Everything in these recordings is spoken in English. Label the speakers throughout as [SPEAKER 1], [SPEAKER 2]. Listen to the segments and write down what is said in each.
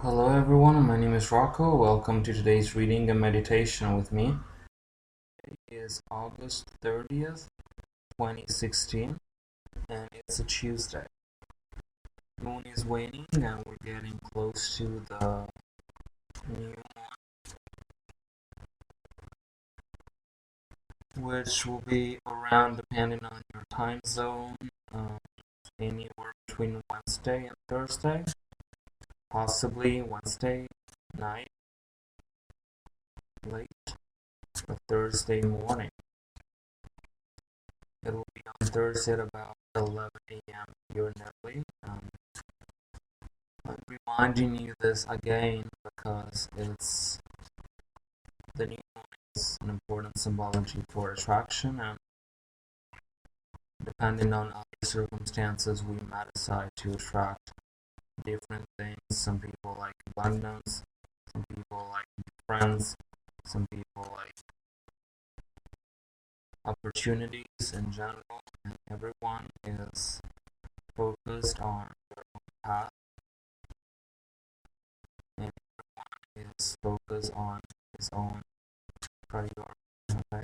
[SPEAKER 1] Hello everyone, my name is Rocco. Welcome to today's reading and meditation with me. It is August 30th, 2016, and it's a Tuesday. The moon is waning and we're getting close to the new moon, which will be around, depending on your time zone, anywhere between Wednesday and Thursday, possibly Wednesday night, late, or Thursday morning. It will be on Thursday at about 11 a.m. here in Italy. I'm reminding you this again because it's the new moon is an important symbology for attraction, and depending on other circumstances, we might decide to attract different things. Some people like abundance, some people like friends, some people like opportunities in general, and everyone is focused on their own path, and everyone is focused on his own priority, okay?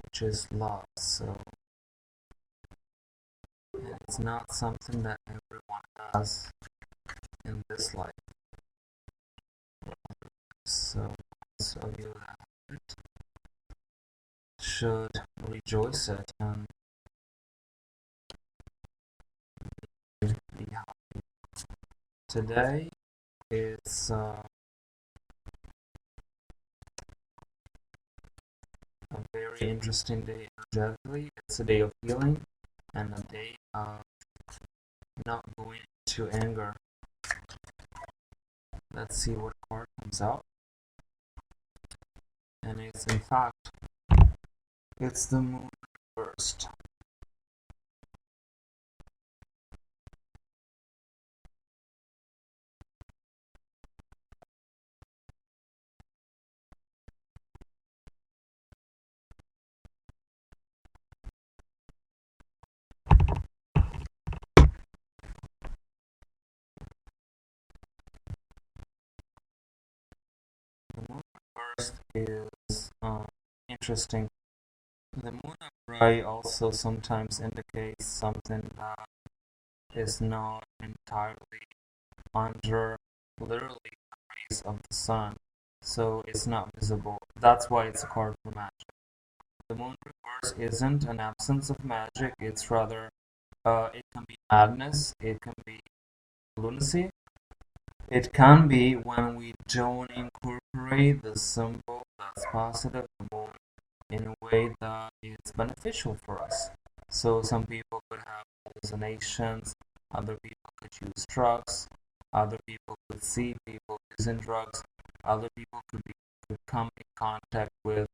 [SPEAKER 1] Which is love. So it's not something that everyone has in this life. So you that should rejoice it and be happy. Today it's a very interesting day energetically. It's a day of healing and a day of not going into anger. Let's see what card comes out. And it's in fact, it's the moon reversed. The moon reversed is interesting. The moon upright also sometimes indicates something that is not entirely under literally the rays of the sun, so it's not visible. That's why it's a card for magic. The moon reverse isn't an absence of magic, it's rather, it can be madness, it can be lunacy, it can be when we don't incorporate the symbol that's positive, the moon, in a way that is beneficial for us. So some people could have hallucinations, other people could use drugs, other people could see people using drugs, other people could come in contact with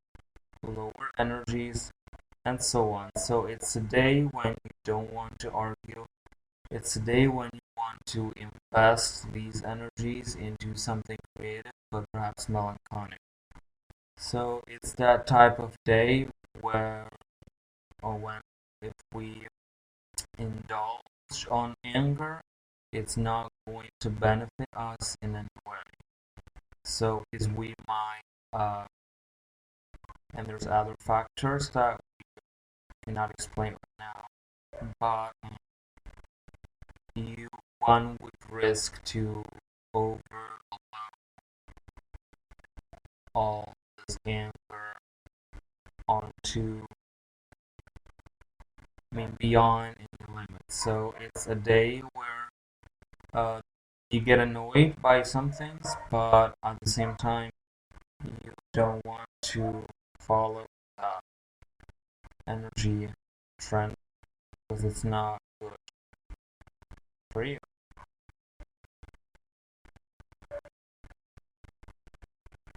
[SPEAKER 1] lower energies, and so on. So it's a day when you don't want to argue. It's a day when you want to invest these energies into something creative, but perhaps melancholic. So it's that type of day where, or when, if we indulge on anger, it's not going to benefit us in any way. So, because we might, and there's other factors that we cannot explain right now, but one would risk to overload all this anger onto, beyond any limits. So it's a day where you get annoyed by some things, but at the same time, you don't want to follow that energy trend because it's not good for you.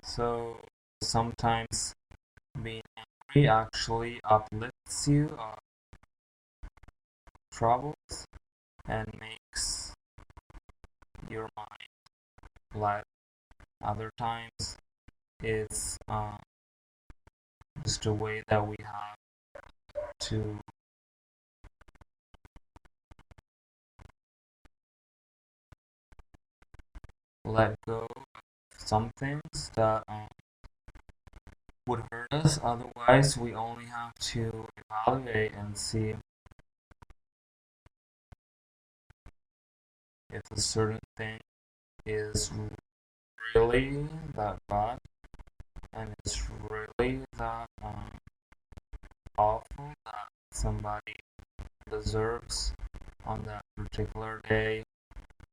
[SPEAKER 1] So sometimes being angry actually uplifts you, troubles, and makes your mind light. Other times, it's just a way that we have to let go of some things that would hurt us. Otherwise, we only have to evaluate and see if a certain thing is really that bad and it's really that awful that somebody deserves on that particular day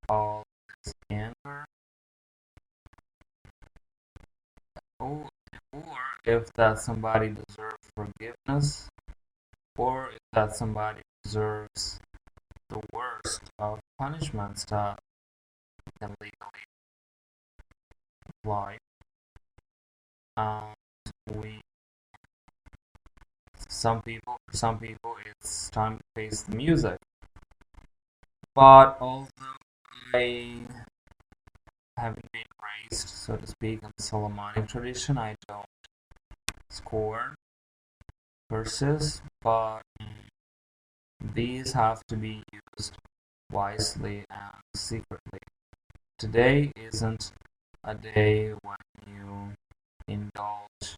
[SPEAKER 1] all this anger, or, or if that somebody deserves forgiveness, or if that somebody deserves the worst of punishments that can legally apply. And we, for some people, it's time to face the music. But although I haven't been raised, so to speak, in the Solomonic tradition, I don't score verses, but these have to be used wisely and secretly. Today isn't a day when you indulge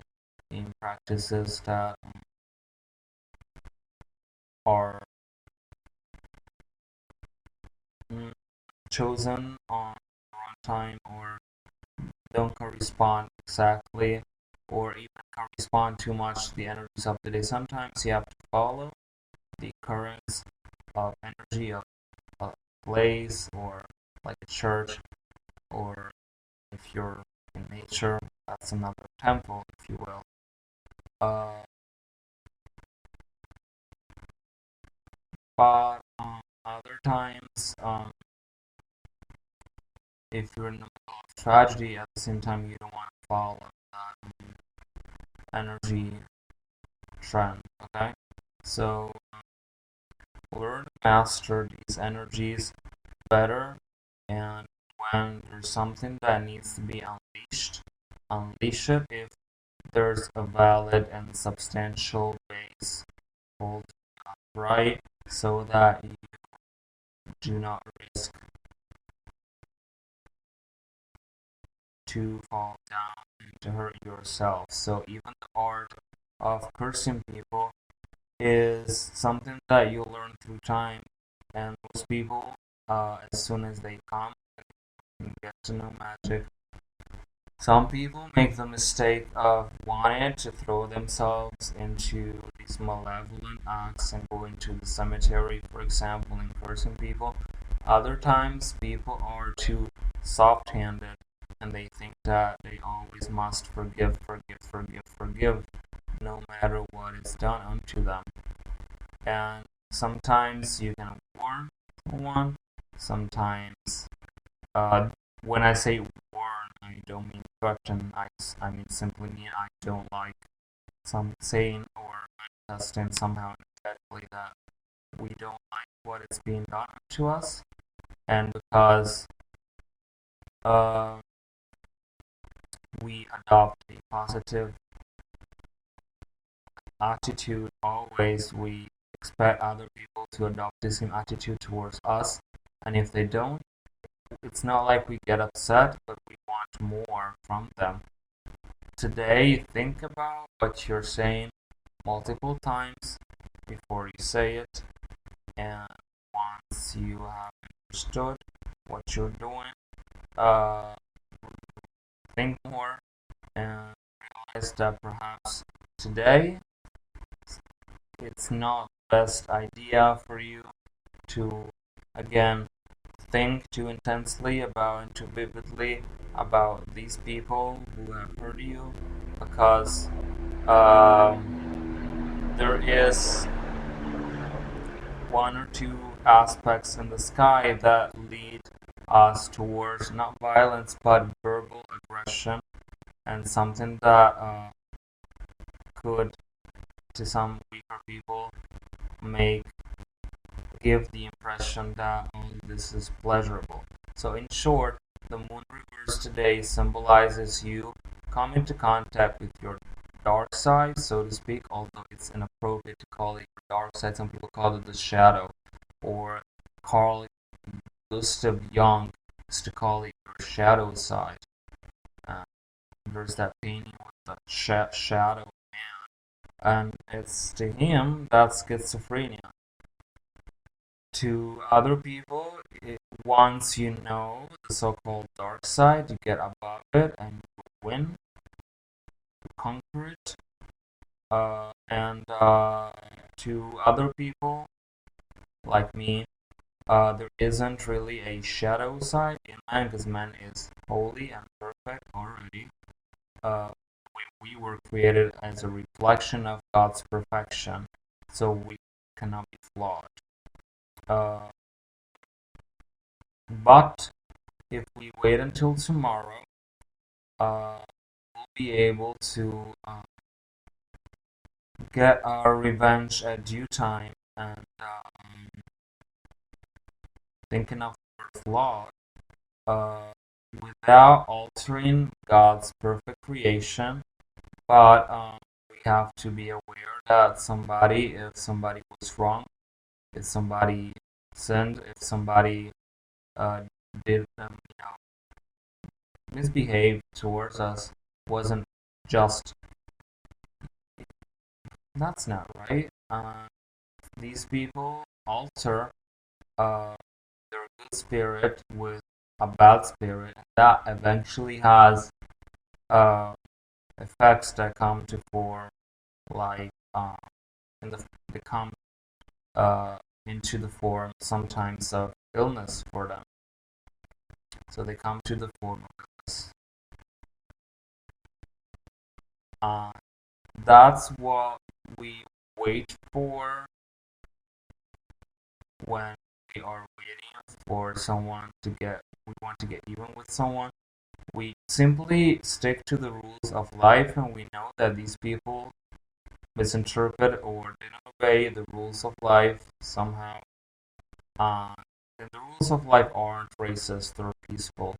[SPEAKER 1] in practices that are chosen on the wrong time or don't correspond exactly or even correspond too much to the energies of the day. Sometimes you have to follow the currents of energy of a place or like a church, or if you're in nature, that's another temple, if you will. Uh, but other times, if you're in the middle of tragedy, at the same time, you don't want to follow that energy trend, okay? So learn to master these energies better, and when there's something that needs to be unleashed, unleash it if there's a valid and substantial base hold right, so that you do not risk to fall down and to hurt yourself. So even the art of cursing people is something that you learn through time, and most people, as soon as they come and get to know magic, some people make the mistake of wanting to throw themselves into these malevolent acts and go into the cemetery, for example, and cursing people. Other times, people are too soft-handed and they think that they always must forgive, forgive, forgive, forgive, no matter what is done unto them. And sometimes you can warn someone, sometimes when I say warn, I don't mean threaten. I mean simply mean I don't like some saying or manifesting somehow energetically that we don't like what is being done to us, and because uh, we adopt a positive attitude always, we expect other people to adopt the same attitude towards us, and if they don't, it's not like we get upset, but we want more from them. Today, think about what you're saying multiple times before you say it, and once you have understood what you're doing, uh, think more and realize that perhaps today it's not the best idea for you to again think too intensely about and too vividly about these people who have hurt you, because there is one or two aspects in the sky that lead us towards not violence but verbal aggression, and something that could, to some weaker people, make give the impression that this is pleasurable. So, in short, the moon reverse today symbolizes you come into contact with your dark side, so to speak, although it's inappropriate to call it your dark side. Some people call it the shadow, or Carl Gustav Jung is to call it your shadow side. Uh, there's that painting with the shadow man, and it's to him that's schizophrenia. To other people, once you know the so-called dark side, you get above it and you win, you conquer it. And to other people, like me, there isn't really a shadow side in man because man is holy and perfect already. Uh, we were created as a reflection of God's perfection, so we cannot be flawed. Uh, but if we wait until tomorrow, we'll be able to get our revenge at due time. And thinking of our flaw, uh, without altering God's perfect creation, but we have to be aware that if somebody was wrong, if somebody sinned, if somebody uh, did misbehave towards us, wasn't just, that's not right. These people alter uh, their good spirit with a bad spirit, and that eventually has uh, effects that come to form, like in the they come uh, into the form sometimes of illness for them. So they come to the form of illness. Uh, that's what we wait for when we are waiting for someone to get. We want to get even with someone. We simply stick to the rules of life, and we know that these people misinterpret or didn't obey the rules of life somehow. Uh, and the rules of life aren't racist, they're peaceful.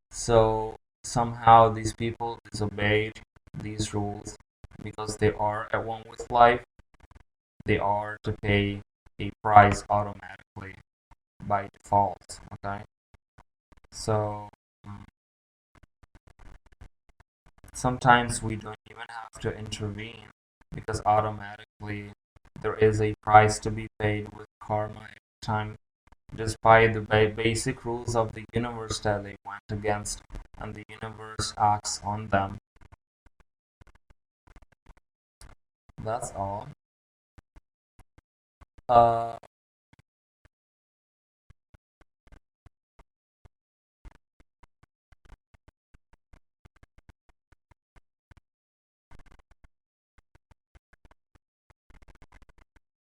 [SPEAKER 1] So somehow these people disobeyed these rules because they are at one with life. They are to pay a price automatically by default. Okay, so sometimes we don't even have to intervene because automatically there is a price to be paid with karma every time, despite the basic rules of the universe that they went against, and the universe acts on them. That's all. Uh,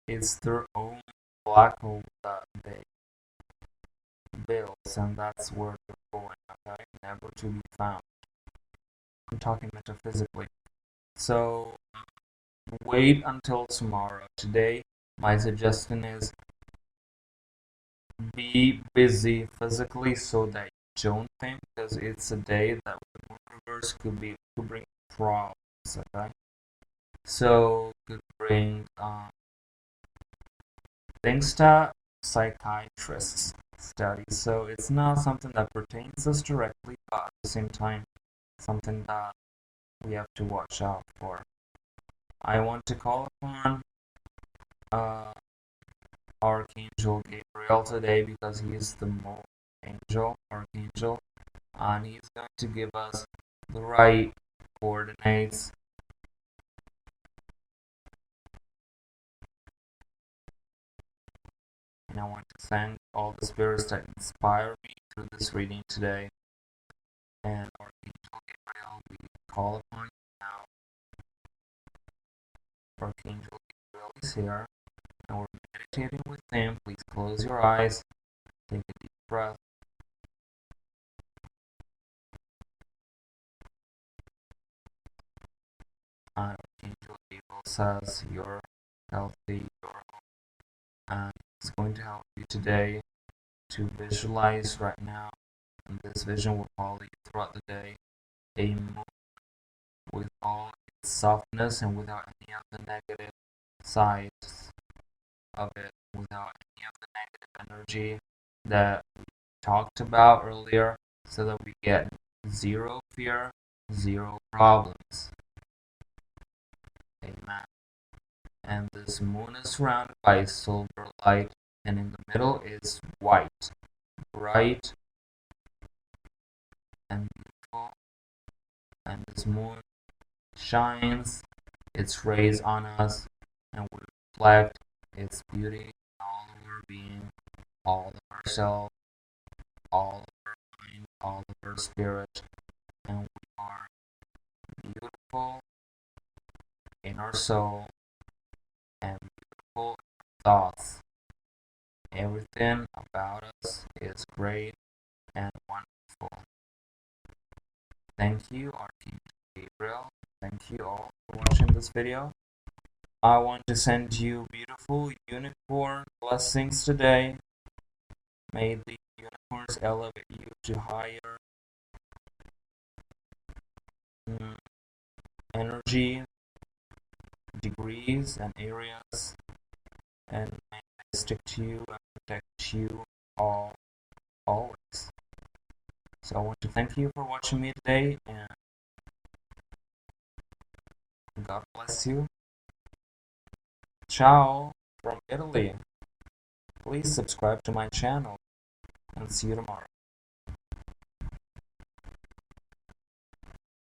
[SPEAKER 1] it's their own black hole that they build, and that's where they're going, okay? Never to be found. I'm talking metaphysically. So wait until tomorrow. Today, my suggestion is be busy physically so that you don't think, because it's a day that the universe could bring problems, okay? So could bring things that psychiatrists study. So it's not something that pertains us directly, but at the same time, something that we have to watch out for. I want to call upon uh, Archangel Gabriel today because he is the most archangel, and he's going to give us the right coordinates. And I want to thank all the spirits that inspire me through this reading today. And Archangel Gabriel, we call upon you now. Archangel Gabriel is here, and we're meditating with him. Please close your eyes, take a deep breath. And Archangel Gabriel says you're healthy, you're and it's going to help you today to visualize right now. And this vision will follow you throughout the day. A moon with all its softness and without any of the negative sides of it, without any of the negative energy that talked about earlier, so that we get zero fear, zero problems. Amen. And this moon is surrounded by silver light, and in the middle is white, bright and beautiful. And this moon shines its rays on us, and we reflect its beauty in all of our being, all of ourselves, all of our mind, all of our spirit, and we are beautiful in our soul and beautiful in our thoughts. Everything about us is great and wonderful. Thank you, Archangel Gabriel. Thank you all for watching this video. I want to send you beautiful unicorn blessings today. May the unicorns elevate you to higher energy, degrees, and areas, and may they stick to you and protect you all, always. So I want to thank you for watching me today, and God bless you. Ciao from Italy. Please subscribe to my channel, and see you tomorrow.